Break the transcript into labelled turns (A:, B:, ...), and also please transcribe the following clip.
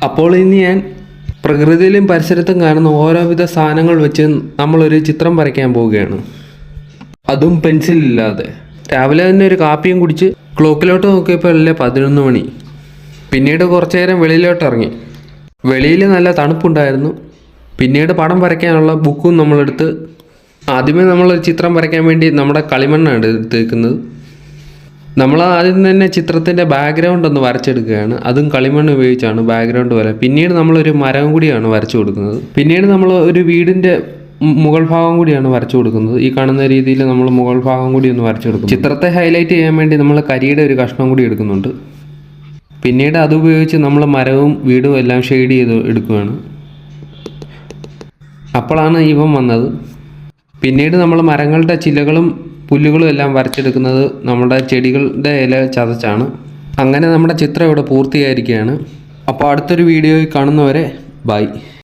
A: അപ്പോൾ ഇനി ഞാൻ പ്രകൃതിയിലും പരിസരത്തും കാണുന്ന ഓരോവിധ സാധനങ്ങൾ വെച്ച് നമ്മളൊരു ചിത്രം വരയ്ക്കാൻ പോവുകയാണ്. അതും പെൻസിലില്ലാതെ. രാവിലെ തന്നെ ഒരു കാപ്പിയും കുടിച്ച് ക്ലോക്കിലോട്ട് നോക്കിയപ്പോൾ അല്ലേ 11 മണി. പിന്നീട് കുറച്ചു നേരം വെളിയിലോട്ട് ഇറങ്ങി. വെളിയിൽ നല്ല തണുപ്പുണ്ടായിരുന്നു. പിന്നീട് പടം വരയ്ക്കാനുള്ള ബുക്കും നമ്മളെടുത്ത് ആദ്യമേ നമ്മളൊരു ചിത്രം വരയ്ക്കാൻ വേണ്ടി നമ്മുടെ കളിമണ്ണാണ് എടുത്തേക്കുന്നത്. നമ്മൾ ആദ്യം തന്നെ ചിത്രത്തിൻ്റെ ബാക്ക്ഗ്രൗണ്ട് ഒന്ന് വരച്ചെടുക്കുകയാണ്. അതും കളിമണ്ണ് ഉപയോഗിച്ചാണ് ബാക്ക്ഗ്രൗണ്ട് വര. പിന്നീട് നമ്മളൊരു മരം കൂടിയാണ് വരച്ചു കൊടുക്കുന്നത്. പിന്നീട് നമ്മൾ ഒരു വീടിൻ്റെ മുകൾ ഭാഗം കൂടിയാണ് വരച്ചു കൊടുക്കുന്നത്. ഈ കാണുന്ന രീതിയിൽ നമ്മൾ മുകൾ ഭാഗം കൂടി ഒന്ന് വരച്ചു കൊടുക്കും. ചിത്രത്തെ ഹൈലൈറ്റ് ചെയ്യാൻ വേണ്ടി നമ്മൾ കരിയുടെ ഒരു കഷ്ണം കൂടി എടുക്കുന്നുണ്ട്. പിന്നീട് അതുപയോഗിച്ച് നമ്മൾ മരവും വീടും എല്ലാം ഷെയ്ഡ് ചെയ്ത് എടുക്കുകയാണ്. അപ്പോഴാണ് ഇവൻ വന്നത്. പിന്നീട് നമ്മൾ മരങ്ങളുടെ ചില്ലകളും പുല്ലുകളും എല്ലാം വരച്ചെടുക്കുന്നത് നമ്മുടെ ചെടികളുടെ ഇല ചതച്ചാണ്. അങ്ങനെ നമ്മുടെ ചിത്രം ഇവിടെ പൂർത്തിയായിരിക്കുകയാണ്. അപ്പോൾ അടുത്തൊരു വീഡിയോയിൽ കാണുന്നവരെ ബൈ.